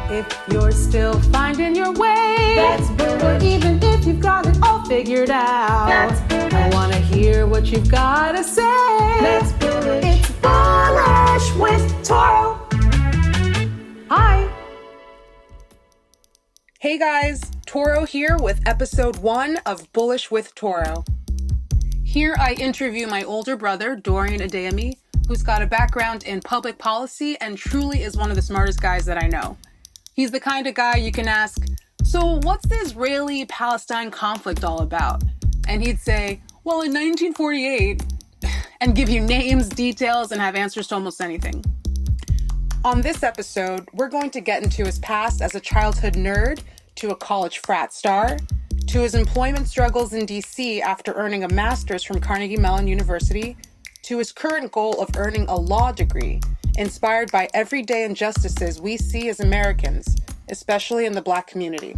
If you're still finding your way, that's Bullish. Or even if you've got it all figured out, that's Bullish. I want to hear what you've got to say. That's Bullish. It's Bullish with Toro. Hi. Hey guys, Toro here with episode 1 of Bullish with Toro. Here I interview my older brother, Dorian Adeyemi, who's got a background in public policy and truly is one of the smartest guys that I know. He's the kind of guy you can ask, so what's the Israeli-Palestine conflict all about? And he'd say, well, in 1948, and give you names, details, and have answers to almost anything. On this episode, we're going to get into his past as a childhood nerd, to a college frat star, to his employment struggles in DC after earning a master's from Carnegie Mellon University, to his current goal of earning a law degree, inspired by everyday injustices we see as Americans, especially in the Black community.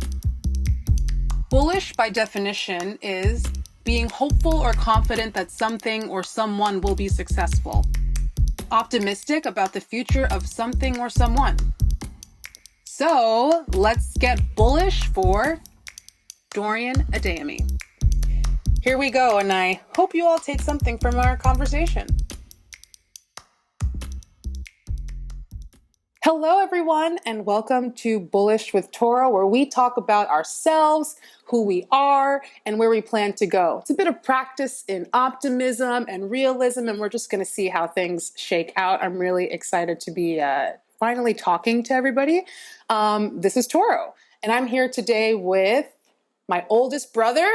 Bullish, by definition, is being hopeful or confident that something or someone will be successful. Optimistic about the future of something or someone. So, let's get bullish for Dorian Adeyemi. Here we go, and I hope you all take something from our conversation. Hello, everyone, and welcome to Bullish with Toro, where we talk about ourselves, who we are, and where we plan to go. It's a bit of practice in optimism and realism, and we're just going to see how things shake out. I'm really excited to be finally talking to everybody. This is Toro, and I'm here today with my oldest brother,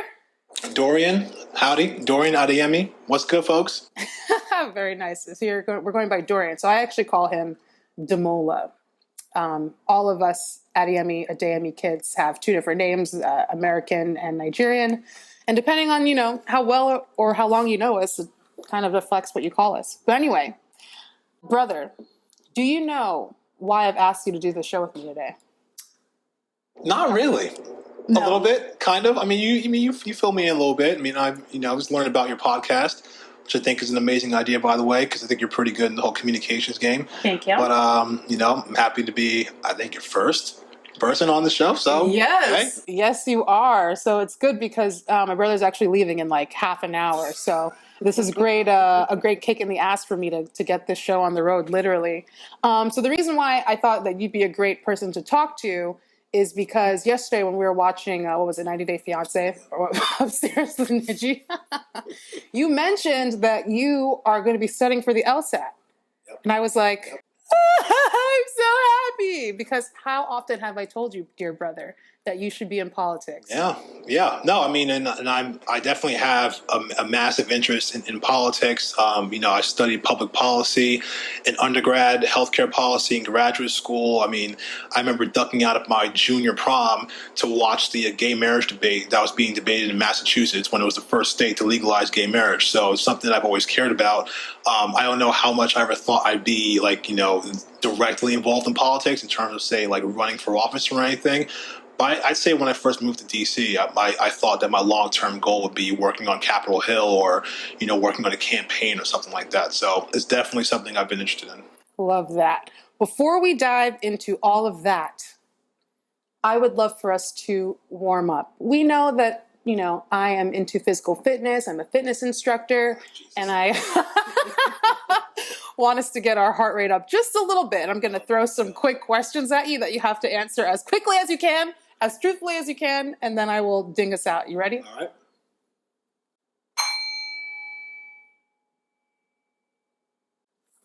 Dorian. Howdy. Dorian Adeyemi. What's good, folks? Very nice. So we're going by Dorian. So I actually call him Demola. All of us Adeyemi kids have two different names, American and Nigerian. And depending on, how well or how long you know us, it kind of reflects what you call us. But anyway, brother, do you know why I've asked you to do the show with me today? Not really. No. A little bit, kind of. I mean, you fill me in a little bit. I mean, I was learning about your podcast, which I think is an amazing idea, by the way, because I think you're pretty good in the whole communications game. Thank you. But I'm happy to be, I think, your first person on the show. So yes, hey. Yes, you are. So it's good because my brother's actually leaving in like half an hour. So this is great, a great kick in the ass for me to get this show on the road, literally. So the reason why I thought that you'd be a great person to talk to is because yesterday when we were watching, 90 Day Fiancé, or upstairs with Niji, you mentioned that you are going to be studying for the LSAT. Yep. And I was like, I'm so happy, because how often have I told you, dear brother, that you should be in politics? Yeah. No, I mean, and I definitely have a massive interest in politics. I studied public policy in undergrad, healthcare policy in graduate school. I mean, I remember ducking out of my junior prom to watch the gay marriage debate that was being debated in Massachusetts when it was the first state to legalize gay marriage. So it's something that I've always cared about. I don't know how much I ever thought I'd be directly involved in politics in terms of, say, like running for office or anything. But I'd say when I first moved to D.C., I thought that my long-term goal would be working on Capitol Hill or, working on a campaign or something like that. So it's definitely something I've been interested in. Love that. Before we dive into all of that, I would love for us to warm up. We know that, I am into physical fitness. I'm a fitness instructor, and I want us to get our heart rate up just a little bit. I'm going to throw some quick questions at you that you have to answer as quickly as you can, as truthfully as you can, and then I will ding us out. You ready? All right.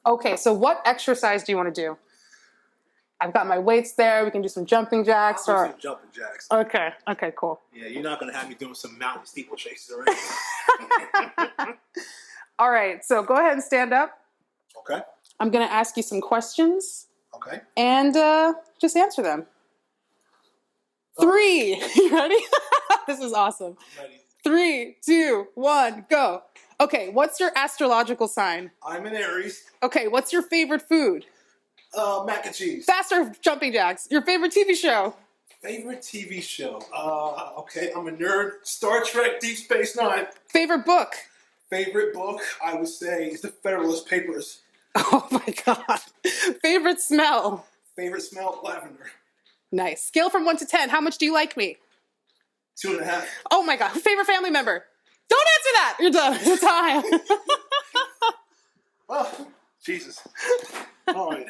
Okay, so what exercise do you want to do? I've got my weights there. We can do some jumping jacks. I'll do some jumping jacks. Okay, cool. Yeah, you're not going to have me doing some mountain steeplechases or anything. All right, so go ahead and stand up. Okay. I'm going to ask you some questions. Okay. And just answer them. 3. You ready? This is awesome. I'm ready. 3, 2, 1, go. Okay, what's your astrological sign? I'm an Aries. Okay, what's your favorite food? Mac and cheese. Faster jumping jacks. Your favorite TV show? Favorite TV show? Okay, I'm a nerd. Star Trek, Deep Space Nine. Favorite book? Favorite book, I would say, is the Federalist Papers. Oh my God. Favorite smell? Favorite smell, lavender. Nice. Scale from 1 to 10. How much do you like me? 2.5. Oh my God. Favorite family member? Don't answer that. You're done. It's time. Oh, Jesus. All right.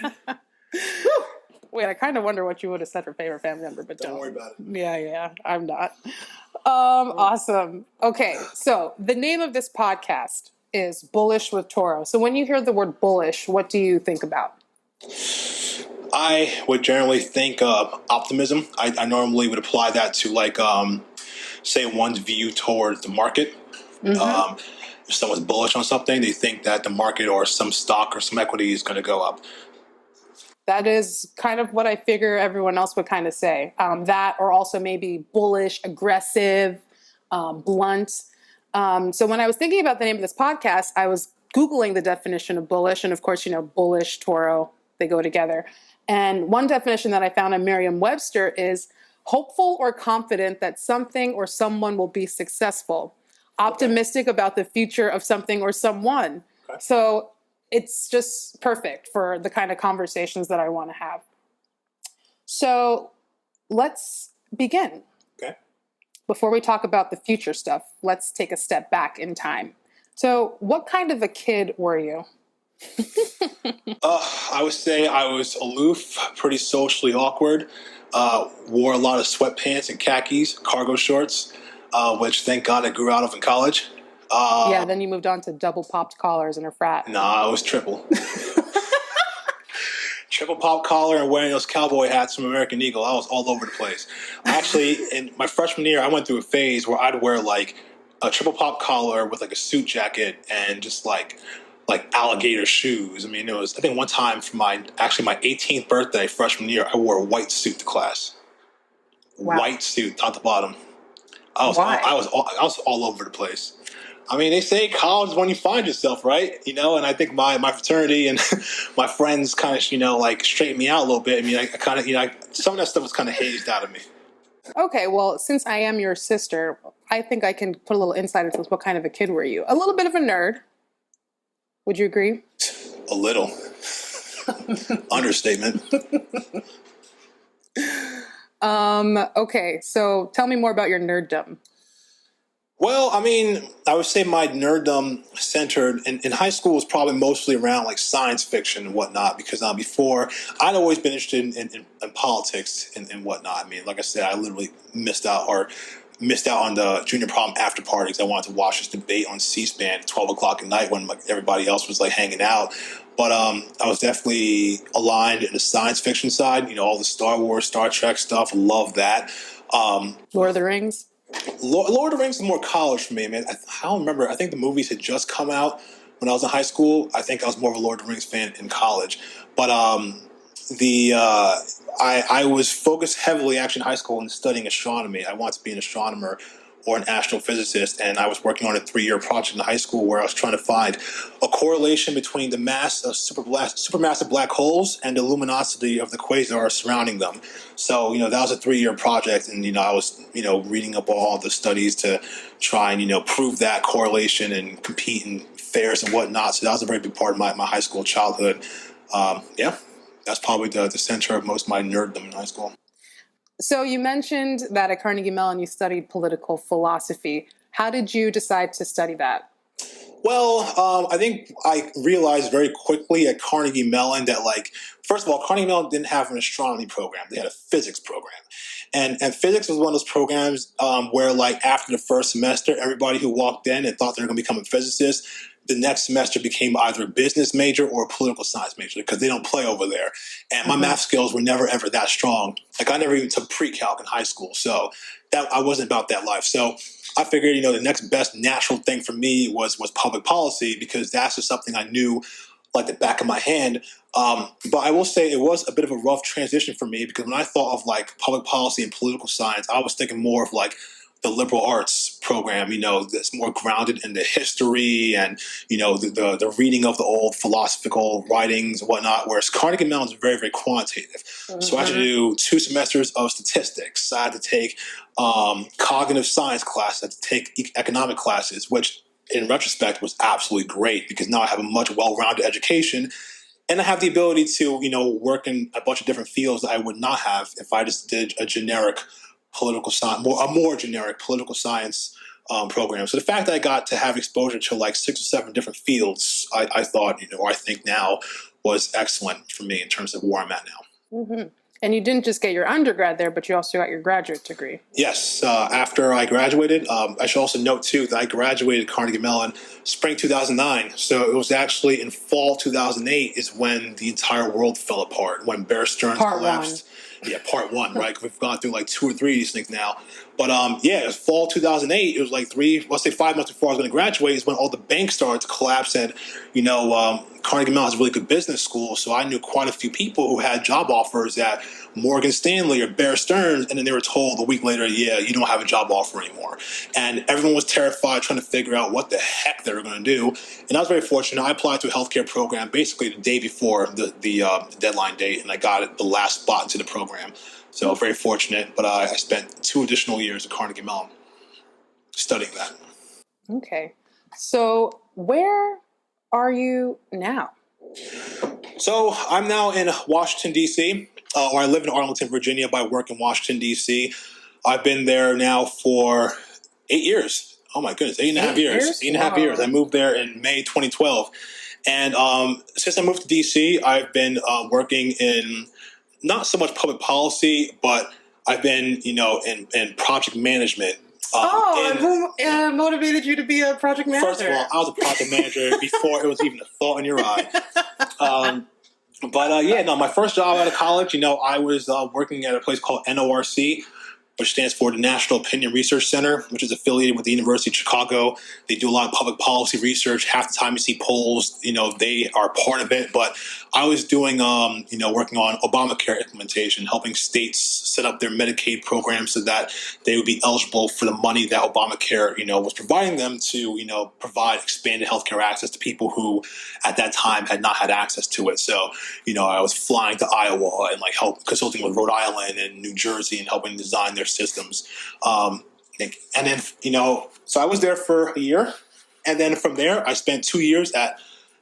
Wait, I kind of wonder what you would have said for favorite family member, but Don't worry about it. Yeah, I'm not. Awesome. Okay, so the name of this podcast is Bullish with Toro. So when you hear the word bullish, what do you think about? I would generally think of optimism. I normally would apply that to like, say one's view towards the market. Mm-hmm. If someone's bullish on something, they think that the market or some stock or some equity is going to go up. That is kind of what I figure everyone else would kind of say. That or also maybe bullish, aggressive, blunt. So when I was thinking about the name of this podcast, I was Googling the definition of bullish. And of course, bullish, Toro, they go together. And one definition that I found on Merriam-Webster is hopeful or confident that something or someone will be successful. Optimistic about the future of something or someone. Okay. So it's just perfect for the kind of conversations that I want to have. So let's begin. Okay. Before we talk about the future stuff, let's take a step back in time. So what kind of a kid were you? I would say I was aloof, pretty socially awkward, wore a lot of sweatpants and khakis, cargo shorts, which thank God I grew out of in college. Yeah, then you moved on to double popped collars in a frat. Nah, I was triple. Triple pop collar and wearing those cowboy hats from American Eagle. I was all over the place. Actually, in my freshman year, I went through a phase where I'd wear like a triple pop collar with like a suit jacket and just like alligator shoes. I mean, I think one time for my 18th birthday, freshman year, I wore a white suit to class. Wow. White suit, top to bottom. I was all over the place. I mean, they say college is when you find yourself, right? And I think my fraternity and my friends kind of, straightened me out a little bit. I mean, I kind of, some of that stuff was kind of hazed out of me. Okay, well, since I am your sister, I think I can put a little insight into what kind of a kid were you? A little bit of a nerd. Would you agree? A little. Understatement. Okay, so tell me more about your nerddom. Well, I mean, I would say my nerddom centered in high school was probably mostly around like science fiction and whatnot, because before I'd always been interested in politics and whatnot. I mean, like I said, I literally missed out on the junior prom after parties. I wanted to watch this debate on C-SPAN at 12 o'clock at night when everybody else was like hanging out. But I was definitely aligned in the science fiction side, all the Star Wars, Star Trek stuff. Love that. Lord of the Rings? Lord of the Rings is more college for me, man. I don't remember. I think the movies had just come out when I was in high school. I think I was more of a Lord of the Rings fan in college. But I was focused heavily actually in high school in studying astronomy. I wanted to be an astronomer or an astrophysicist, and I was working on a 3-year project in high school where I was trying to find a correlation between the mass of supermassive black holes and the luminosity of the quasars surrounding them. So, that was a 3-year project, and, I was, reading up all the studies to try and, prove that correlation and compete in fairs and whatnot. So that was a very big part of my high school childhood. That's probably the center of most of my nerddom in high school. So you mentioned that at Carnegie Mellon you studied political philosophy. How did you decide to study that? Well, I think I realized very quickly at Carnegie Mellon that, first of all, Carnegie Mellon didn't have an astronomy program. They had a physics program. And physics was one of those programs where, after the first semester, everybody who walked in and thought they were going to become a physicist, the next semester became either a business major or a political science major, because they don't play over there. And my math skills were never, ever that strong. I never even took pre-calc in high school. So I wasn't about that life. So I figured, the next best natural thing for me was public policy, because that's just something I knew like the back of my hand. But I will say it was a bit of a rough transition for me, because when I thought of public policy and political science, I was thinking more of the liberal arts program, that's more grounded in the history and, the reading of the old philosophical writings and whatnot, whereas Carnegie Mellon is very, very quantitative. Mm-hmm. So I had to do 2 semesters of statistics. I had to take cognitive science classes. I had to take economic classes, which in retrospect was absolutely great, because now I have a much well-rounded education And I have the ability to, work in a bunch of different fields that I would not have if I just did a generic political science, a more generic political science program. So the fact that I got to have exposure to like 6 or 7 different fields, I thought, or I think now, was excellent for me in terms of where I'm at now. Mm-hmm. And you didn't just get your undergrad there, but you also got your graduate degree. Yes. After I graduated, I should also note, too, that I graduated Carnegie Mellon spring 2009. So it was actually in fall 2008 is when the entire world fell apart, when Bear Stearns collapsed. Yeah, part one, right? We've gone through like 2 or 3 of these things now. But it was fall 2008. It was like 5 months before I was going to graduate is when all the banks started to collapse. And, Carnegie Mellon is a really good business school. So I knew quite a few people who had job offers at Morgan Stanley or Bear Stearns. And then they were told a week later, yeah, you don't have a job offer anymore. And everyone was terrified trying to figure out what the heck they were going to do. And I was very fortunate. I applied to a healthcare program basically the day before the deadline date. And I got it the last spot into the program. So very fortunate. But I spent 2 additional years at Carnegie Mellon studying that. Okay. So where are you now? So I'm now in Washington, D.C., or I live in Arlington, Virginia, but I work in Washington, D.C. I've been there now for 8 years. Oh, my goodness, 8.5 years. 8.5 years. I moved there in May 2012. And since I moved to D.C., I've been working in not so much public policy, but I've been, in project management. Who motivated you to be a project manager? First of all, I was a project manager before it was even a thought in your eye. My first job out of college, I was working at a place called NORC, which stands for the National Opinion Research Center, which is affiliated with the University of Chicago. They do a lot of public policy research. Half the time you see polls, they are part of it. But I was doing, working on Obamacare implementation, helping states set up their Medicaid programs so that they would be eligible for the money that Obamacare, was providing them to, provide expanded healthcare access to people who at that time had not had access to it. So, I was flying to Iowa and consulting with Rhode Island and New Jersey and helping design their systems. So I was there for a year. And then from there, I spent 2 years at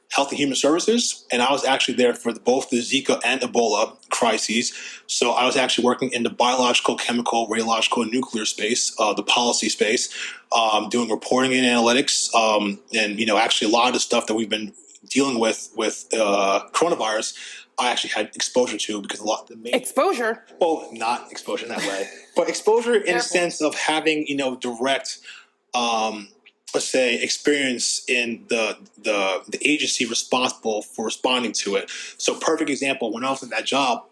Health and Human Services, and I was actually there for both the Zika and Ebola crises. So I was actually working in the biological, chemical, radiological, and nuclear space, the policy space, doing reporting and analytics, and actually a lot of the stuff that we've been dealing with coronavirus, I actually had exposure to because a lot of the exposure. Well, not exposure in that way, but exposure in a sense of having direct. Let's say, experience in the agency responsible for responding to it. So perfect example, when I was in that job,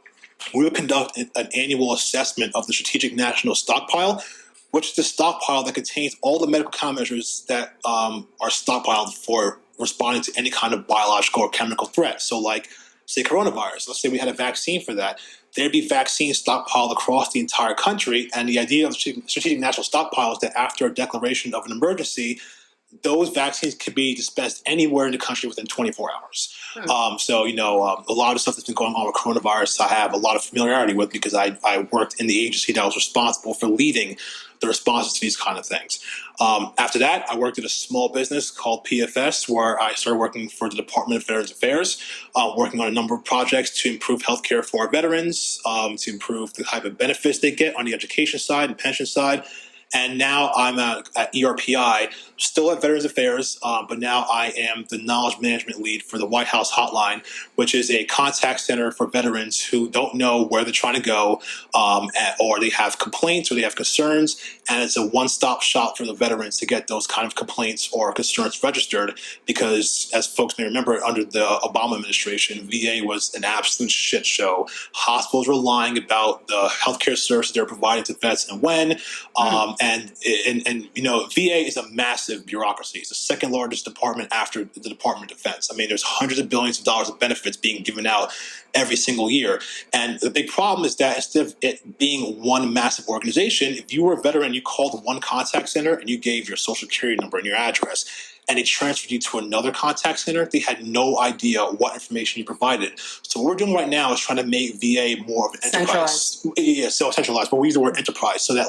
we would conduct an annual assessment of the Strategic National Stockpile, which is the stockpile that contains all the medical countermeasures that are stockpiled for responding to any kind of biological or chemical threat. So like, say, coronavirus. Let's say we had a vaccine for that. There'd be vaccines stockpiled across the entire country. And the idea of the Strategic National Stockpile is that after a declaration of an emergency, those vaccines could be dispensed anywhere in the country within 24 hours. A lot of stuff that's been going on with coronavirus, I have a lot of familiarity with because I worked in the agency that was responsible for leading the responses to these kind of things. After that, I worked at a small business called PFS, where I started working for the Department of Veterans Affairs, working on a number of projects to improve healthcare for our veterans, to improve the type of benefits they get on the education side and pension side. And now I'm at ERPI, still at Veterans Affairs, but now I am the knowledge management lead for the White House Hotline, which is a contact center for veterans who don't know where they're trying to go, or they have complaints or they have concerns. And it's a one-stop shop for the veterans to get those kind of complaints or concerns registered because, as folks may remember, under the Obama administration, VA was an absolute shit show. Hospitals were lying about the healthcare services they're providing to vets and when. And VA is a massive bureaucracy. It's the second largest department after the Department of Defense. I mean, there's hundreds of billions of dollars of benefits being given out every single year. And the big problem is that instead of it being one massive organization, if you were a veteran, you called one contact center and you gave your social security number and your address. and they transferred you to another contact center, they had no idea what information you provided. So what we're doing right now is trying to make VA more of an enterprise. Yeah, so centralized, but we use the word enterprise so that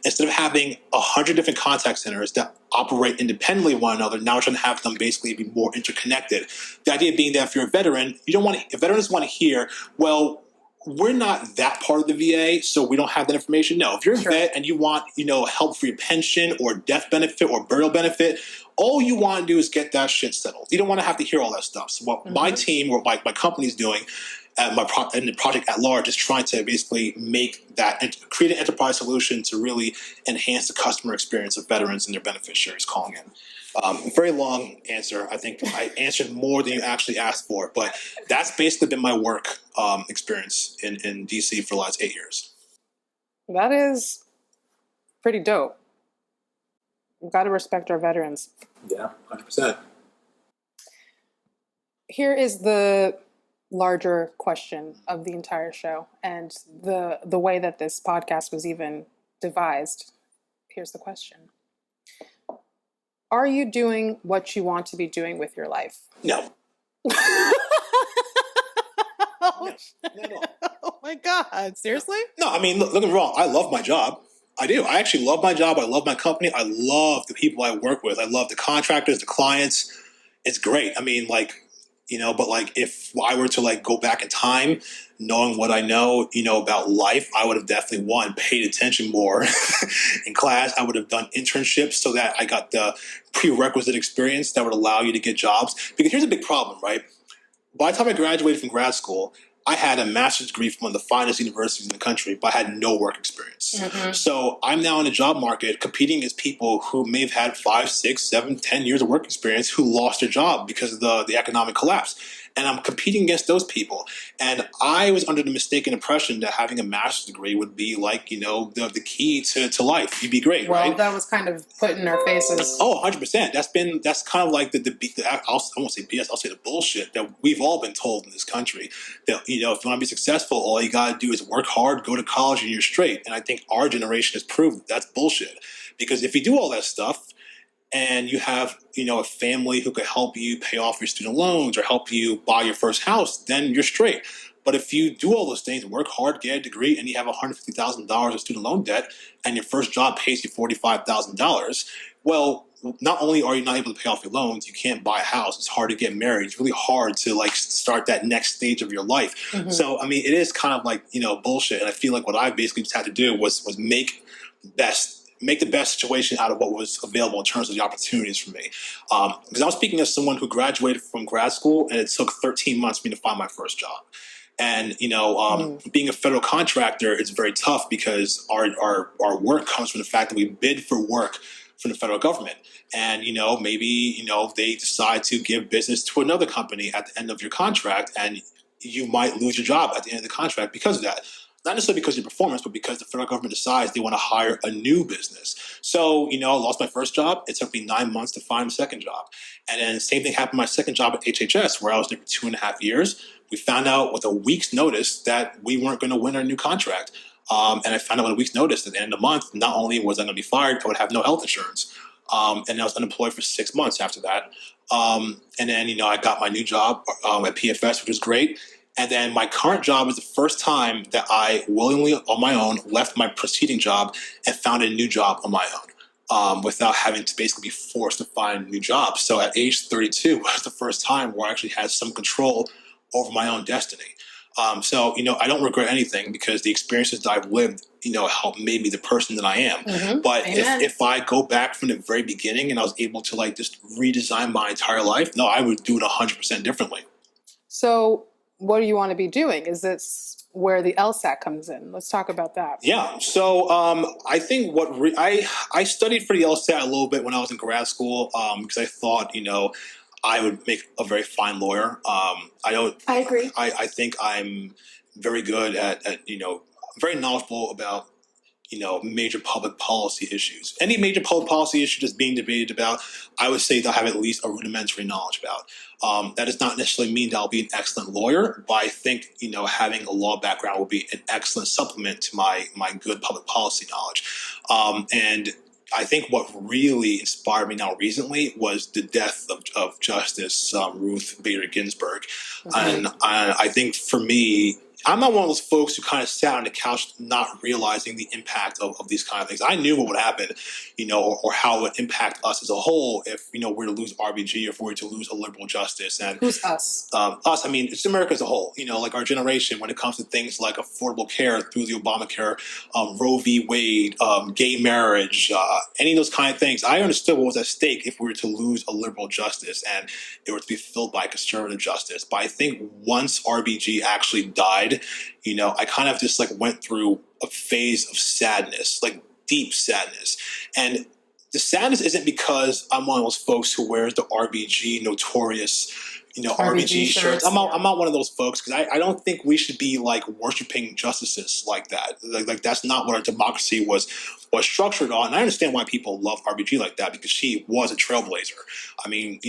instead of having 100 different contact centers that operate independently of one another, now we're trying to have them basically be more interconnected. The idea being that if you're a veteran, if veterans want to hear, well, we're not that part of the VA, so we don't have that information. No, if you're a vet and you want, help for your pension or death benefit or burial benefit, all you want to do is get that shit settled. You don't want to have to hear all that stuff. So what my team or my company's doing, and the project at large, is trying to basically create an enterprise solution to really enhance the customer experience of veterans and their beneficiaries calling in. Very long answer. I think I answered more than you actually asked for, but that's basically been my work experience in DC for the last 8 years. That is pretty dope. We've got to respect our veterans. Yeah, 100%. Here is the larger question of the entire show and the way that this podcast was even devised. Here's the question. Are you doing what you want to be doing with your life? No. No. Oh my God. Seriously? No, I mean, look, don't get me wrong. I love my job. I do. I actually love my job. I love my company. I love the people I work with. I love the contractors, the clients. It's great. I mean, but if I were to go back in time, knowing what I know, about life, I would have definitely paid attention more in class. I would have done internships so that I got the prerequisite experience that would allow you to get jobs. Because here's a big problem, right? By the time I graduated from grad school, I had a master's degree from one of the finest universities in the country, but I had no work experience. So I'm now in the job market competing against people who may have had 5, 6, 7, 10 years of work experience who lost their job because of the economic collapse. And I'm competing against those people. And I was under the mistaken impression that having a master's degree would be the key to life. You'd be great, right? Well, that was kind of put in our faces. Oh, 100%. That's kind of like I won't say BS, I'll say the bullshit that we've all been told in this country. That, if you want to be successful, all you got to do is work hard, go to college, and you're straight. And I think our generation has proved that's bullshit. Because if you do all that stuff, and you have, a family who could help you pay off your student loans or help you buy your first house, then you're straight. But if you do all those things, work hard, get a degree, and you have $150,000 of student loan debt, and your first job pays you $45,000, well, not only are you not able to pay off your loans, you can't buy a house. It's hard to get married. It's really hard to start that next stage of your life. So, I mean, it is kind of bullshit. And I feel like what I basically just had to do was make the best situation out of what was available in terms of the opportunities for me. Because I was speaking as someone who graduated from grad school, and it took 13 months for me to find my first job. And, being a federal contractor, it's very tough because our work comes from the fact that we bid for work from the federal government. And, maybe, they decide to give business to another company at the end of your contract, and you might lose your job at the end of the contract because of that. Not necessarily because of your performance, but because the federal government decides they want to hire a new business. So, I lost my first job. It took me 9 months to find a second job. And then the same thing happened to my second job at HHS, where I was there for 2.5 years. We found out with a week's notice that we weren't going to win our new contract. And I found out with a week's notice at the end of the month, not only was I going to be fired, I would have no health insurance. And I was unemployed for 6 months after that. And then, I got my new job at PFS, which was great. And then my current job is the first time that I willingly, on my own, left my preceding job and found a new job on my own without having to basically be forced to find a new job. So at age 32 was the first time where I actually had some control over my own destiny. So, I don't regret anything because the experiences that I've lived, helped made me the person that I am. But if I go back from the very beginning and I was able to just redesign my entire life, no, I would do it 100% differently. So what do you want to be doing? Is this where the LSAT comes in? Let's talk about that. Yeah. So I think I studied for the LSAT a little bit when I was in grad school because I thought, I would make a very fine lawyer. I agree. I think I'm very good at very knowledgeable about, major public policy issues. Any major public policy issue that's being debated about, I would say that I have at least a rudimentary knowledge about. That does not necessarily mean that I'll be an excellent lawyer, but I think, having a law background will be an excellent supplement to my good public policy knowledge. And I think what really inspired me now recently was the death of Justice Ruth Bader Ginsburg. And I think for me, I'm not one of those folks who kind of sat on the couch not realizing the impact of these kind of things. I knew what would happen, or how it would impact us as a whole if, we're to lose RBG, or if we're to lose a liberal justice. And who's us? Us, I mean, it's America as a whole, like our generation when it comes to things like affordable care through the Obamacare, Roe v. Wade, gay marriage, any of those kind of things. I understood what was at stake if we were to lose a liberal justice and it were to be filled by conservative justice. But I think once RBG actually died, I kind of just went through a phase of sadness, deep sadness. And the sadness isn't because I'm one of those folks who wears the RBG notorious, RBG shirts. I'm not one of those folks, because I don't think we should be worshiping justices like that. Like that's not what our democracy was structured on. And I understand why people love RBG like that, because she was a trailblazer. I mean,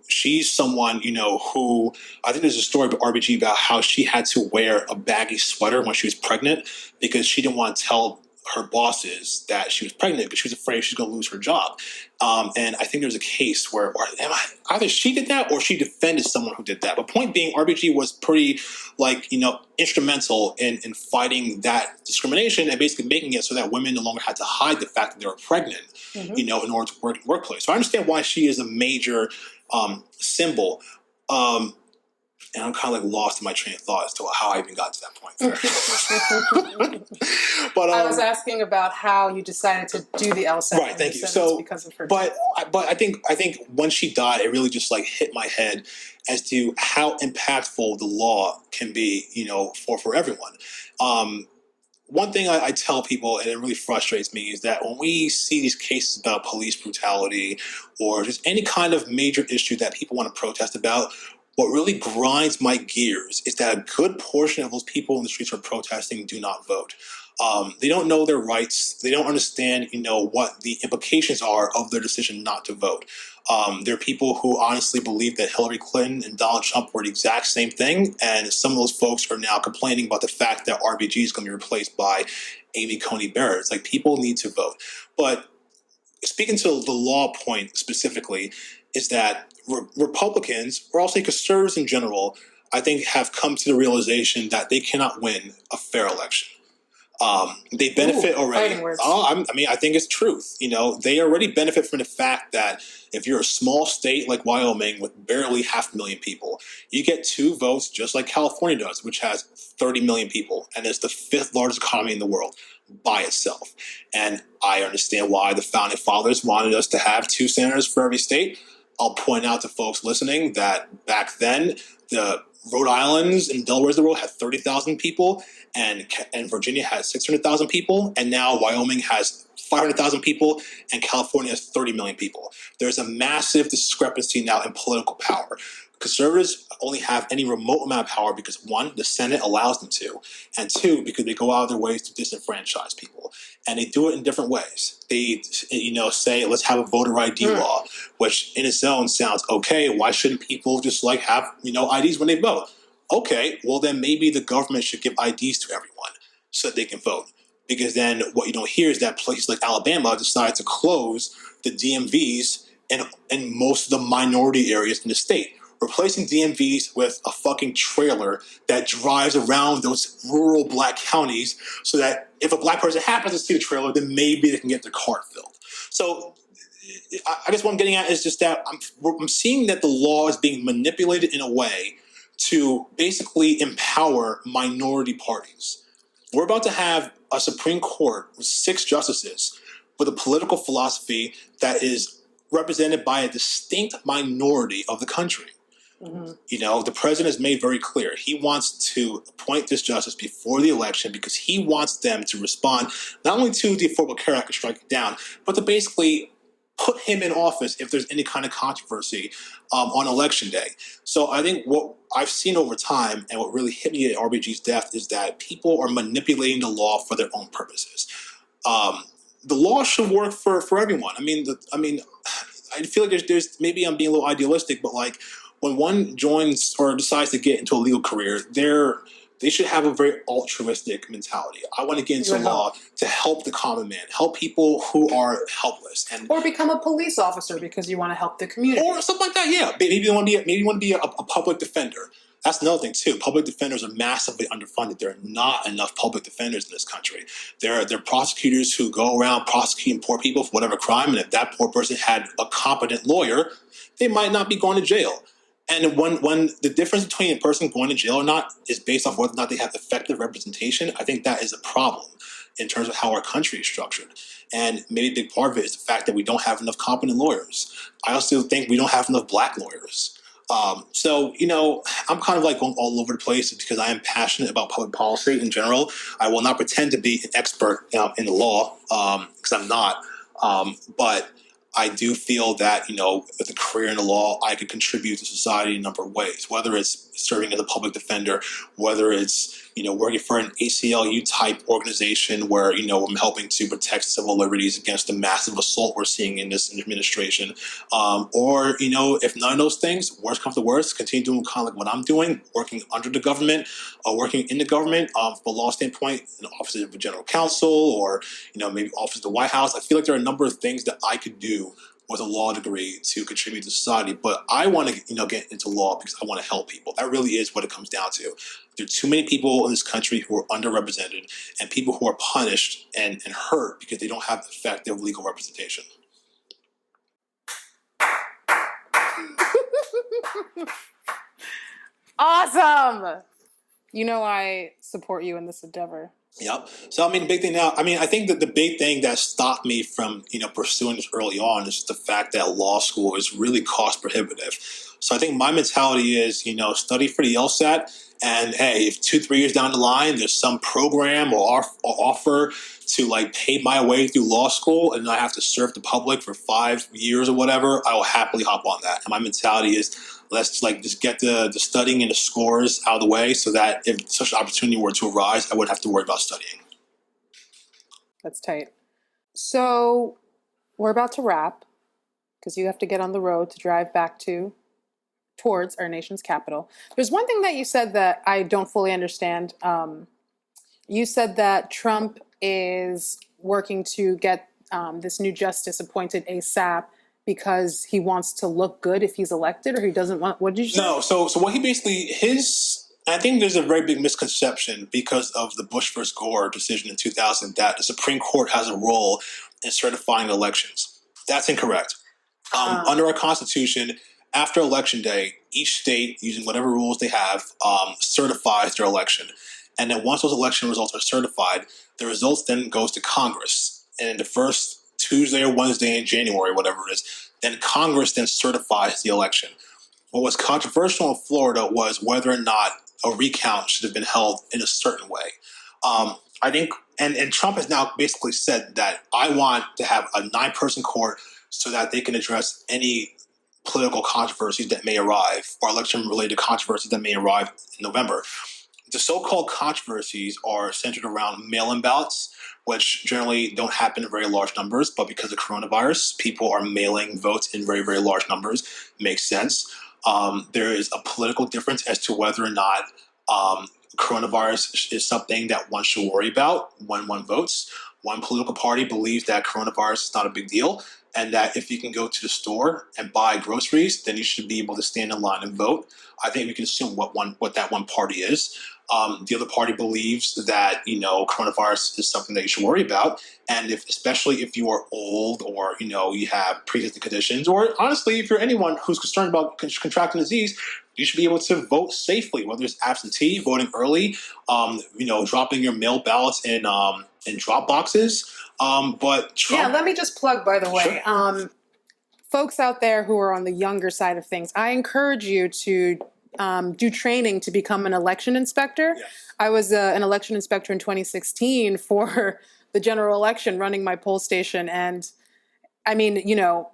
she's someone, who, I think there's a story about RBG about how she had to wear a baggy sweater when she was pregnant because she didn't want to tell her bosses that she was pregnant because she was afraid she's going to lose her job. And I think there's a case where either she did that or she defended someone who did that. But point being, RBG was pretty instrumental in fighting that discrimination and basically making it so that women no longer had to hide the fact that they were pregnant, in order to work in the workplace. So I understand why she is a major symbol. And I'm kind of lost in my train of thought as to how I even got to that point. But I was asking about how you decided to do the LSAT. Right, thank you. So, because of her death. But I think when she died, it really just hit my head as to how impactful the law can be, for everyone. One thing I tell people, and it really frustrates me, is that when we see these cases about police brutality or just any kind of major issue that people want to protest about, what really grinds my gears is that a good portion of those people in the streets who are protesting do not vote. They don't know their rights. They don't understand, what the implications are of their decision not to vote. There are people who honestly believe that Hillary Clinton and Donald Trump were the exact same thing, and some of those folks are now complaining about the fact that RBG is going to be replaced by Amy Coney Barrett. It's people need to vote. But speaking to the law point specifically, is that Republicans, or I'll say conservatives in general, I think have come to the realization that they cannot win a fair election. They benefit already. I think it's truth. They already benefit from the fact that if you're a small state like Wyoming with barely 500,000 people, you get 2 votes just like California does, which has 30 million people and is the 5th largest economy in the world by itself. And I understand why the founding fathers wanted us to have 2 senators for every state. I'll point out to folks listening that back then, the Rhode Islands and Delaware's of the world had 30,000 people, and Virginia had 600,000 people, and now Wyoming has 500,000 people, and California has 30 million people. There's a massive discrepancy now in political power. Conservatives only have any remote amount of power because, 1, the Senate allows them to, and 2, because they go out of their ways to disenfranchise people. And they do it in different ways. They, say, let's have a voter ID law, which in its own sounds okay. Why shouldn't people just have, IDs when they vote? Okay, well then maybe the government should give IDs to everyone so that they can vote. Because then what you don't hear is that places like Alabama decide to close the DMVs in most of the minority areas in the state, replacing DMVs with a fucking trailer that drives around those rural black counties so that if a black person happens to see the trailer, then maybe they can get their car filled. So I guess what I'm getting at is just that I'm seeing that the law is being manipulated in a way to basically empower minority parties. We're about to have a Supreme Court with 6 justices with a political philosophy that is represented by a distinct minority of the country. The president has made very clear he wants to appoint this justice before the election because he wants them to respond not only to the Affordable Care Act and strike it down, but to basically put him in office if there's any kind of controversy on election day. So I think what I've seen over time and what really hit me at RBG's death is that people are manipulating the law for their own purposes. The law should work for everyone. I feel like there's maybe I'm being a little idealistic, but when one joins or decides to get into a legal career, they're they should have a very altruistic mentality. I want to get into law to help the common man, help people who are helpless, or become a police officer because you want to help the community, or something like that. Yeah, maybe you want to be a public defender. That's another thing too. Public defenders are massively underfunded. There are not enough public defenders in this country. There are prosecutors who go around prosecuting poor people for whatever crime, and if that poor person had a competent lawyer, they might not be going to jail. And when the difference between a person going to jail or not is based off whether or not they have effective representation, I think that is a problem in terms of how our country is structured. And maybe a big part of it is the fact that we don't have enough competent lawyers. I also think we don't have enough black lawyers. So, I'm kind of like going all over the place because I am passionate about public policy in general. I will not pretend to be an expert in the law because I'm not. But I do feel that, with a career in the law, I could contribute to society in a number of ways, whether it's serving as a public defender, whether it's, working for an ACLU type organization where, I'm helping to protect civil liberties against the massive assault we're seeing in this administration. Or, if none of those things, worst comes to worst, continue doing kind of like what I'm doing, working under the government, working in the government from a law standpoint, in the office of the general counsel or, maybe office of the White House. I feel like there are a number of things that I could do with a law degree to contribute to society. But I want to, get into law because I want to help people. That really is what it comes down to. There are too many people in this country who are underrepresented and people who are punished and hurt because they don't have effective legal representation. Awesome. I support you in this endeavor. Yep. So, the big thing now, I think that the big thing that stopped me from, pursuing this early on is the fact that law school is really cost prohibitive. So I think my mentality is, study for the LSAT. And hey, if 2-3 years down the line, there's some program or offer to pay my way through law school and I have to serve the public for 5 years or whatever, I will happily hop on that. And my mentality is, let's just get the studying and the scores out of the way so that if such an opportunity were to arise, I wouldn't have to worry about studying. That's tight. So we're about to wrap because you have to get on the road to drive back towards our nation's capital. There's one thing that you said that I don't fully understand. You said that Trump is working to get this new justice appointed ASAP because he wants to look good if he's elected, or he doesn't want, what did you say? No, so what he basically, I think there's a very big misconception because of the Bush versus Gore decision in 2000 that the Supreme Court has a role in certifying elections. That's incorrect. Under our Constitution, after Election Day, each state, using whatever rules they have, certifies their election. And then once those election results are certified, the results then goes to Congress. And in the first Tuesday or Wednesday in January, whatever it is, then Congress then certifies the election. What was controversial in Florida was whether or not a recount should have been held in a certain way. I think, and Trump has now basically said that I want to have a 9-person court so that they can address any political controversies that may arrive or election-related controversies that may arrive in November. The so-called controversies are centered around mail-in ballots, which generally don't happen in very large numbers, but because of coronavirus, people are mailing votes in very, very large numbers. Makes sense. There is a political difference as to whether or not coronavirus is something that one should worry about when one votes. One political party believes that coronavirus is not a big deal, and that if you can go to the store and buy groceries, then you should be able to stand in line and vote. I think we can assume what that one party is. The other party believes that, coronavirus is something that you should worry about. And especially if you are old or, you have pre-existing conditions, or honestly, if you're anyone who's concerned about contracting disease, you should be able to vote safely, whether it's absentee, voting early, dropping your mail ballots in drop boxes. But Trump, yeah, let me just plug, by the way, sure. Folks out there who are on the younger side of things, I encourage you to do training to become an election inspector. Yes. I was an election inspector in 2016 for the general election, running my poll station. And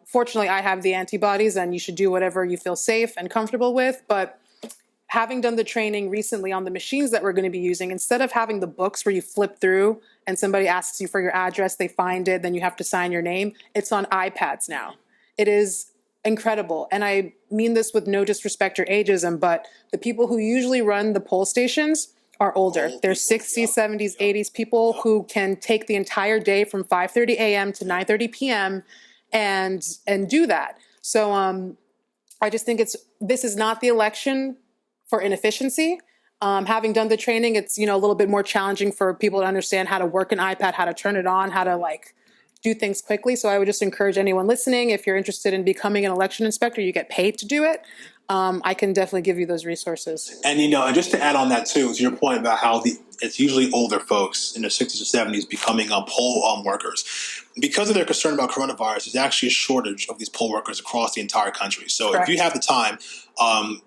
fortunately I have the antibodies and you should do whatever you feel safe and comfortable with. But having done the training recently on the machines that we're going to be using, instead of having the books where you flip through and somebody asks you for your address, they find it, then you have to sign your name, it's on iPads now. It is incredible. And I mean this with no disrespect or ageism, but the people who usually run the poll stations are older. They're 60s, 70s, 80s people who can take the entire day from 5:30 a.m. to 9:30 p.m. and do that. So I just think this is not the election for inefficiency. Having done the training, it's a little bit more challenging for people to understand how to work an iPad, how to turn it on, how to do things quickly. So I would just encourage anyone listening, if you're interested in becoming an election inspector, you get paid to do it. I can definitely give you those resources. And and just to add on that too, to your point about how it's usually older folks in their 60s or 70s becoming poll workers. Because of their concern about coronavirus, there's actually a shortage of these poll workers across the entire country. So Correct. If you have the time,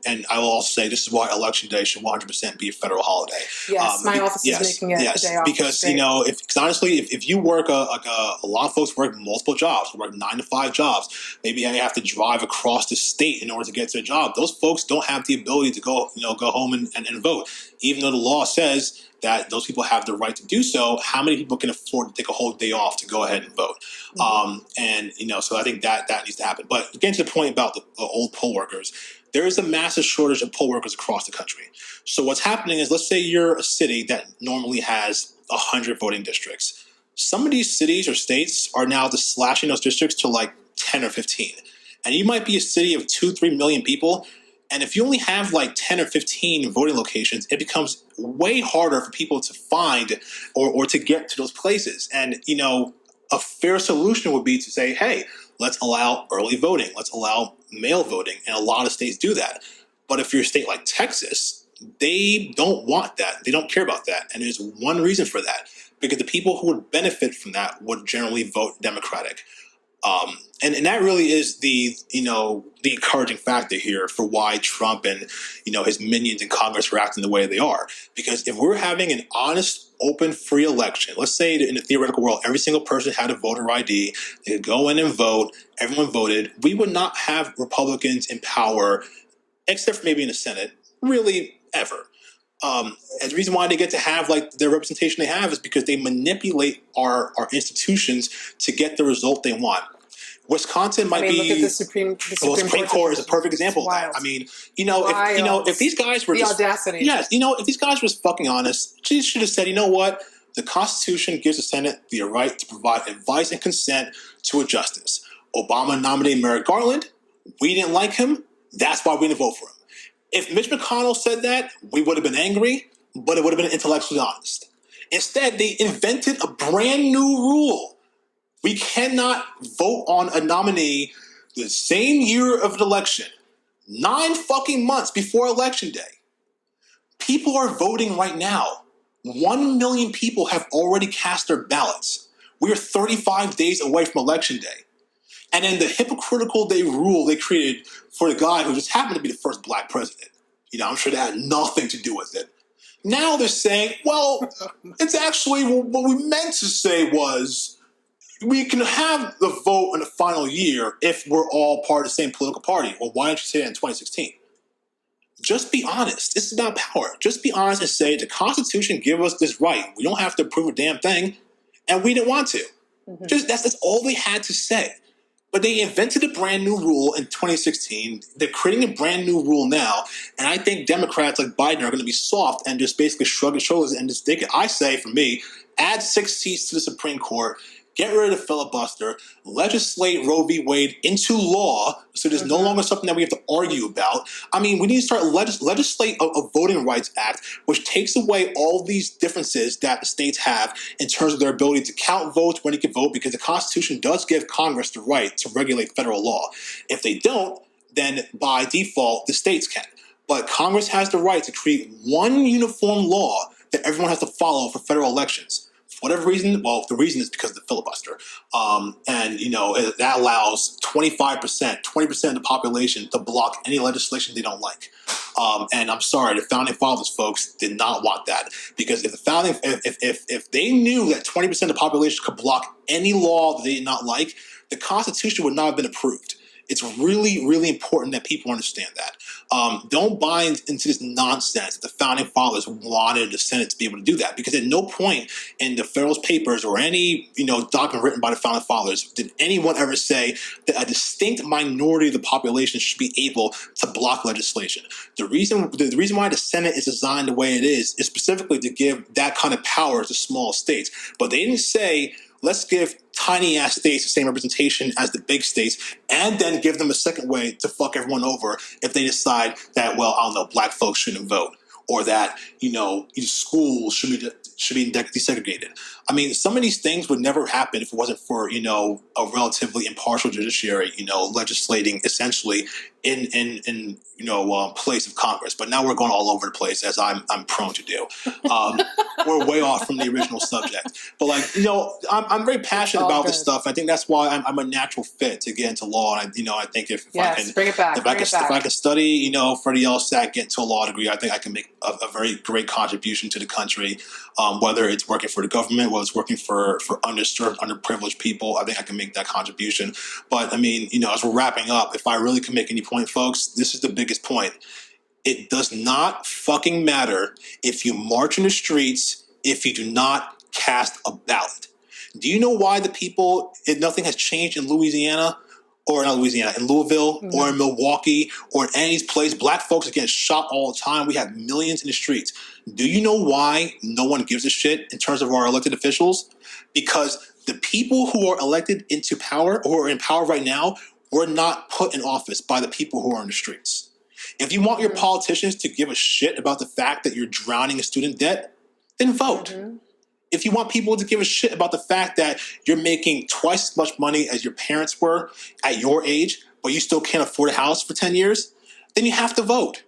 and I will also say this is why Election Day should 100% be a federal holiday. Yes, my office is making it a day off. Because, because honestly, if you work, a lot of folks work multiple jobs, work 9 to 5 jobs. Maybe they have to drive across the state in order to get to their job. Those folks don't have the ability to go home and vote. Even though the law says that those people have the right to do so, how many people can afford to take a whole day off to go ahead and vote? Mm-hmm. So I think that needs to happen. But getting to the point about the old poll workers, there is a massive shortage of poll workers across the country. So what's happening is, let's say you're a city that normally has 100 voting districts. Some of these cities or states are now just slashing those districts to 10 or 15. And you might be a city of 2-3 million people. And if you only have 10 or 15 voting locations, it becomes way harder for people to find or to get to those places. And, a fair solution would be to say, hey, let's allow early voting. Let's allow mail voting. And a lot of states do that. But if you're a state like Texas, they don't want that. They don't care about that. And there's one reason for that, because the people who would benefit from that would generally vote Democratic. And that really is the encouraging factor here for why Trump and, his minions in Congress are acting the way they are. Because if we're having an honest, open, free election, let's say in a theoretical world, every single person had a voter ID, they could go in and vote, everyone voted, we would not have Republicans in power, except for maybe in the Senate, really ever. And the reason why they get to have the representation they have is because they manipulate our institutions to get the result they want. Wisconsin might be. Look at the Supreme Court is a perfect example of that. I mean, if these guys were the audacity. Yes, if these guys were fucking honest, she should have said, you know what? The Constitution gives the Senate the right to provide advice and consent to a justice. Obama nominated Merrick Garland. We didn't like him. That's why we didn't vote for him. If Mitch McConnell said that, we would have been angry, but it would have been intellectually honest. Instead, they invented a brand new rule. We cannot vote on a nominee the same year of an election, 9 fucking months before Election Day. People are voting right now. 1 million people have already cast their ballots. We are 35 days away from Election Day. And in the hypocritical rule they created for the guy who just happened to be the first black president, I'm sure that had nothing to do with it. Now they're saying, well, it's actually what we meant to say was, we can have the vote in the final year if we're all part of the same political party. Well, why didn't you say that in 2016? Just be honest. This is not power. Just be honest and say the Constitution gives us this right. We don't have to approve a damn thing, and we didn't want to. Mm-hmm. That's all they had to say. But they invented a brand new rule in 2016. They're creating a brand new rule now, and I think Democrats like Biden are going to be soft and just basically shrug their shoulders and just take it. I say, for me, add 6 seats to the Supreme Court. Get rid of the filibuster, legislate Roe v. Wade into law so there's no longer something that we have to argue about. I mean, we need to start legislate a Voting Rights Act, which takes away all these differences that the states have in terms of their ability to count votes when you can vote, because the Constitution does give Congress the right to regulate federal law. If they don't, then by default, the states can. But Congress has the right to create one uniform law that everyone has to follow for federal elections. Whatever reason, well, the reason is because of the filibuster. That allows 25%, 20% of the population to block any legislation they don't like. And I'm sorry, the founding fathers, folks, did not want that. Because if they knew that 20% of the population could block any law that they did not like, the Constitution would not have been approved. It's really, really important that people understand that. Don't buy into this nonsense that the founding fathers wanted the Senate to be able to do that, because at no point in the Federalist Papers or any document written by the founding fathers did anyone ever say that a distinct minority of the population should be able to block legislation. The reason why the Senate is designed the way it is specifically to give that kind of power to small states. But they didn't say, let's give tiny ass states the same representation as the big states, and then give them a second way to fuck everyone over if they decide that, well, I don't know, black folks shouldn't vote, or that schools should be desegregated. I mean, some of these things would never happen if it wasn't for a relatively impartial judiciary, legislating essentially in place of Congress. But now we're going all over the place, as I'm prone to do. We're way off from the original subject. But I'm very passionate about this stuff. I think that's why I'm a natural fit to get into law. And I think if I can study, for the LSAT, get to a law degree, I think I can make a very great contribution to the country. Whether it's working for the government, whether it's working for underserved, underprivileged people, I think I can make that contribution. But I mean, as we're wrapping up, if I really can make any point, folks, this is the biggest point. It does not fucking matter if you march in the streets if you do not cast a ballot. Do you know why nothing has changed in Louisiana? Or not Louisiana, in Louisville, or in Milwaukee, or in any place? Black folks are getting shot all the time. We have millions in the streets. Do you know why no one gives a shit in terms of our elected officials? Because the people who are elected into power, or are in power right now, were not put in office by the people who are in the streets. If you want your politicians to give a shit about the fact that you're drowning in student debt, then vote. If you want people to give a shit about the fact that you're making twice as much money as your parents were at your age, but you still can't afford a house for 10 years, then you have to vote.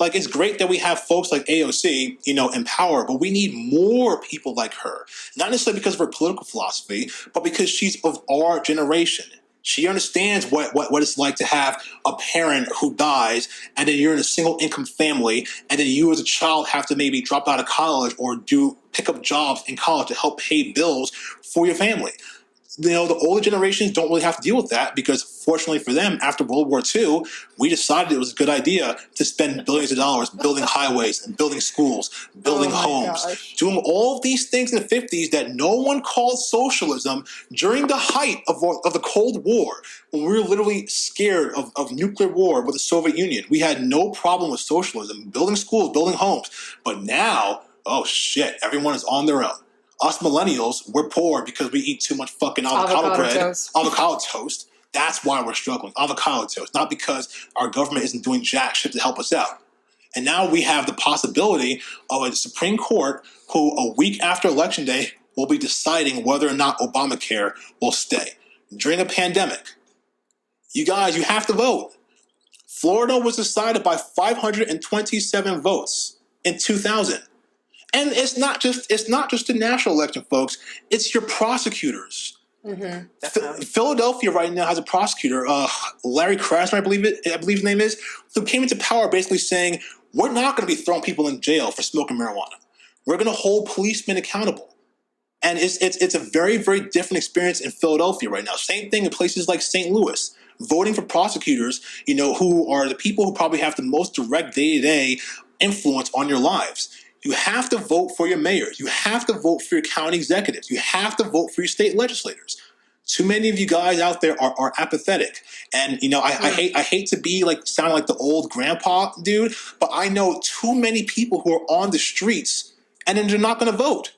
It's great that we have folks like AOC, in power, but we need more people like her. Not necessarily because of her political philosophy, but because she's of our generation. She understands what it's like to have a parent who dies, and then you're in a single income family, and then you as a child have to maybe drop out of college or pick up jobs in college to help pay bills for your family. The older generations don't really have to deal with that, because fortunately for them, after World War II, we decided it was a good idea to spend billions of dollars building highways and building schools, building homes, doing all of these things in the 50s that no one called socialism during the height of the Cold War, when we were literally scared of nuclear war with the Soviet Union. We had no problem with socialism, building schools, building homes. But now, oh shit, everyone is on their own. Us millennials, we're poor because we eat too much fucking avocado bread, avocado toast. That's why we're struggling. Avocado toast, not because our government isn't doing jack shit to help us out. And now we have the possibility of a Supreme Court who, a week after Election Day, will be deciding whether or not Obamacare will stay during a pandemic. You guys, you have to vote. Florida was decided by 527 votes in 2000. And it's not just the national election, folks. It's your prosecutors. Philadelphia right now has a prosecutor, Larry Krasner, I believe his name is, who came into power basically saying, we're not going to be throwing people in jail for smoking marijuana. We're going to hold policemen accountable. And it's a very, very different experience in Philadelphia right now. Same thing in places like St. Louis. Voting for prosecutors, who are the people who probably have the most direct day-to-day influence on your lives. You have to vote for your mayors. You have to vote for your county executives. You have to vote for your state legislators. Too many of you guys out there are apathetic. And, I hate to be sound like the old grandpa dude, but I know too many people who are on the streets and then they're not going to vote.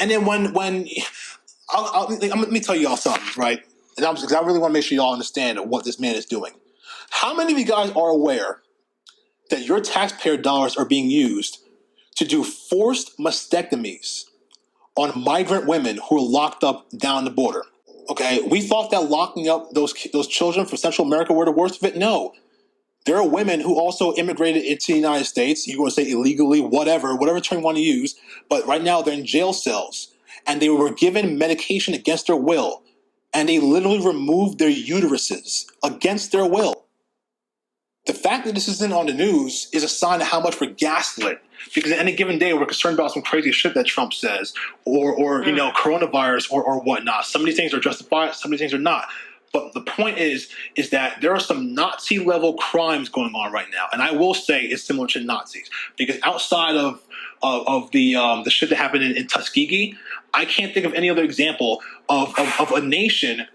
And then when let me tell you all something, right? Because I really want to make sure y'all understand what this man is doing. How many of you guys are aware that your taxpayer dollars are being used to do forced mastectomies on migrant women who are locked up down the border? Okay, we thought that locking up those children from Central America were the worst of it. No. There are women who also immigrated into the United States. You want to say illegally, whatever term you want to use. But right now they're in jail cells. And they were given medication against their will. And they literally removed their uteruses against their will. The fact that this isn't on the news is a sign of how much we're gaslit. Because at any given day, we're concerned about some crazy shit that Trump says, or coronavirus or whatnot. Some of these things are justified, some of these things are not. But the point is that there are some Nazi-level crimes going on right now. And I will say it's similar to Nazis. Because outside of the shit that happened in Tuskegee, I can't think of any other example of a nation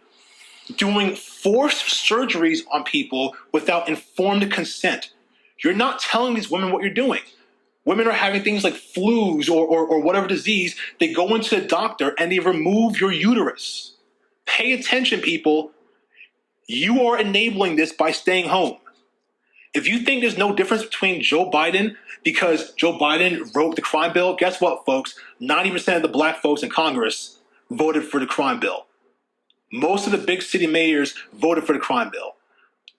doing forced surgeries on people without informed consent. You're not telling these women what you're doing. Women are having things like flus or whatever disease. They go into the doctor and they remove your uterus. Pay attention, people. You are enabling this by staying home. If you think there's no difference between Joe Biden because Joe Biden wrote the crime bill, guess what, folks? 90% of the black folks in Congress voted for the crime bill. Most of the big city mayors voted for the crime bill.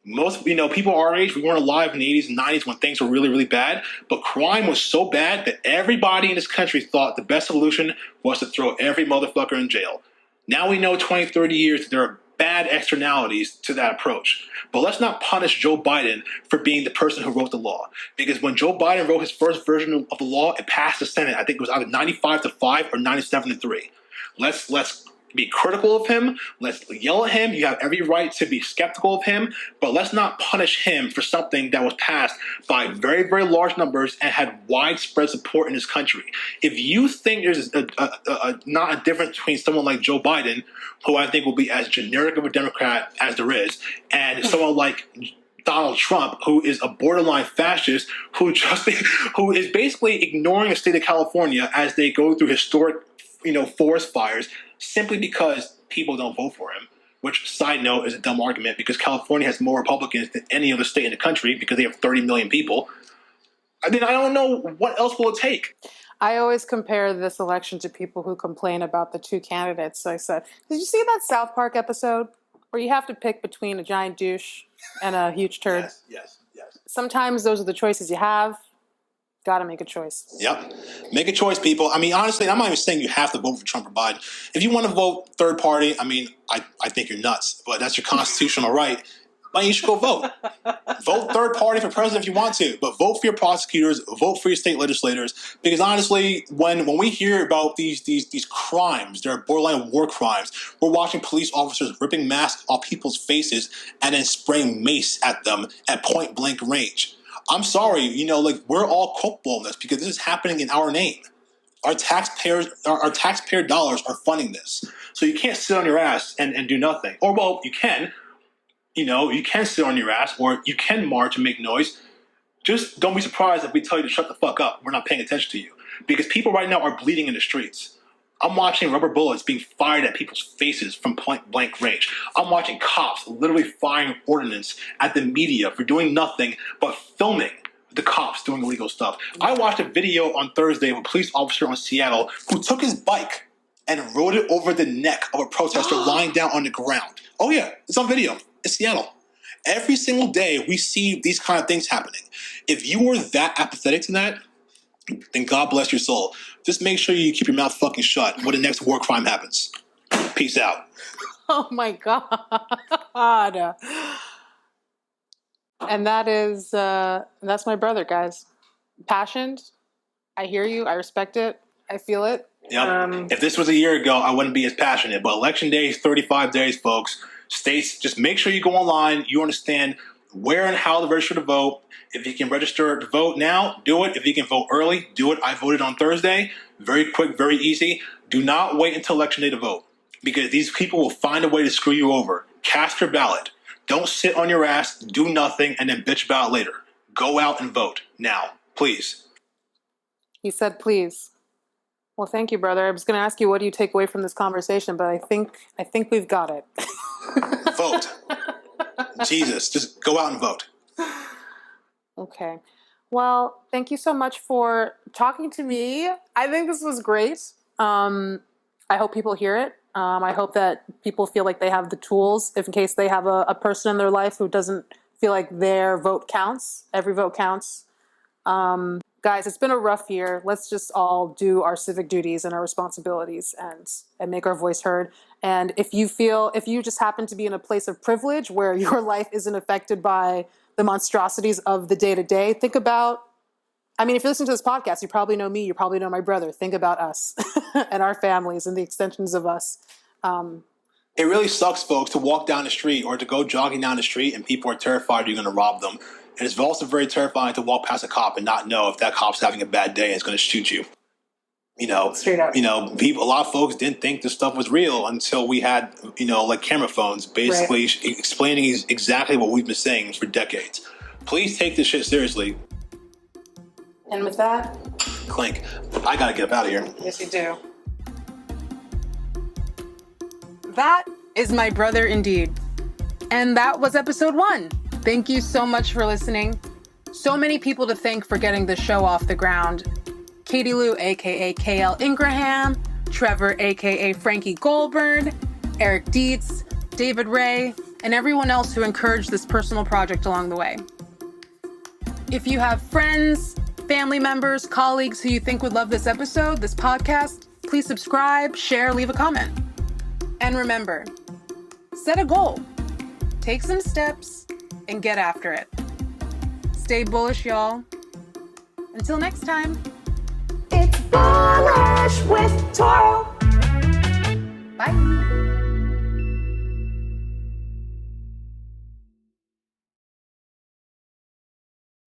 Most, people our age, we weren't alive in the 80s and 90s when things were really, really bad. But crime was so bad that everybody in this country thought the best solution was to throw every motherfucker in jail. Now we know 20, 30 years that there are bad externalities to that approach. But let's not punish Joe Biden for being the person who wrote the law. Because when Joe Biden wrote his first version of the law, it passed the Senate. I think it was either 95-5 or 97-3. Let's be critical of him. Let's yell at him. You have every right to be skeptical of him, but let's not punish him for something that was passed by very, very large numbers and had widespread support in this country. If you think there's not a difference between someone like Joe Biden, who I think will be as generic of a Democrat as there is, and someone like Donald Trump, who is a borderline fascist, who is basically ignoring the state of California as they go through historic, forest fires, simply because people don't vote for him, which, side note, is a dumb argument because California has more Republicans than any other state in the country because they have 30 million people. I mean, I don't know what else will it take. I always compare this election to people who complain about the two candidates. So I said, did you see that South Park episode where you have to pick between a giant douche and a huge turd? Yes. Sometimes those are the choices you have. Got to make a choice. Yep. Make a choice, people. I mean, honestly, I'm not even saying you have to vote for Trump or Biden. If you want to vote third party, I mean, I think you're nuts, but that's your constitutional right. But you should go vote. Vote third party for president if you want to, but vote for your prosecutors, vote for your state legislators. Because honestly, when we hear about these crimes, they're borderline war crimes. We're watching police officers ripping masks off people's faces and then spraying mace at them at point blank range. I'm sorry, we're all culpable in this because this is happening in our name. Our taxpayer dollars are funding this. So you can't sit on your ass and do nothing. Or, well, you can. You can sit on your ass or you can march and make noise. Just don't be surprised if we tell you to shut the fuck up. We're not paying attention to you. Because people right now are bleeding in the streets. I'm watching rubber bullets being fired at people's faces from point blank range. I'm watching cops literally firing ordnance at the media for doing nothing but filming the cops doing illegal stuff. I watched a video on Thursday of a police officer in Seattle who took his bike and rode it over the neck of a protester lying down on the ground. Oh yeah, it's on video. It's Seattle. Every single day we see these kind of things happening. If you were that apathetic to that, then God bless your soul. Just make sure you keep your mouth fucking shut when the next war crime happens. Peace out. Oh my God. And that's my brother, guys. Passionate. I hear you. I respect it. I feel it. Yep. If this was a year ago, I wouldn't be as passionate. But election day is 35 days, folks. States, just make sure you go online. You understand where and how to register to vote. If you can register to vote now, do it. If you can vote early, do it. I voted on Thursday. Very quick, very easy. Do not wait until election day to vote because these people will find a way to screw you over. Cast your ballot. Don't sit on your ass, do nothing, and then bitch about it later. Go out and vote now, please. He said, please. Well, thank you, brother. I was going to ask you, what do you take away from this conversation? But I think we've got it. Vote. Jesus, just go out and vote. Okay. Well, thank you so much for talking to me. I think this was great. I hope people hear it. I hope that people feel like they have the tools if in case they have a person in their life who doesn't feel like their vote counts. Every vote counts. Guys, it's been a rough year. Let's just all do our civic duties and our responsibilities and make our voice heard. And if you just happen to be in a place of privilege where your life isn't affected by the monstrosities of the day-to-day, think about, if you're listening to this podcast, you probably know me, you probably know my brother. Think about us and our families and the extensions of us. It really sucks, folks, to walk down the street or to go jogging down the street and people are terrified you're going to rob them. And it's also very terrifying to walk past a cop and not know if that cop's having a bad day and is going to shoot you. Straight up. A lot of folks didn't think this stuff was real until we had, like camera phones basically explaining exactly what we've been saying for decades. Please take this shit seriously. And with that, clink. I got to get up out of here. Yes, you do. That is my brother indeed. And that was episode 1. Thank you so much for listening. So many people to thank for getting the show off the ground. Katie Lou, aka KL Ingraham, Trevor, aka Frankie Goldberg, Eric Dietz, David Ray, and everyone else who encouraged this personal project along the way. If you have friends, family members, colleagues who you think would love this episode, this podcast, please subscribe, share, leave a comment. And remember, set a goal, take some steps, and get after it. Stay bullish, y'all. Until next time. It's Bullish with Toro. Bye.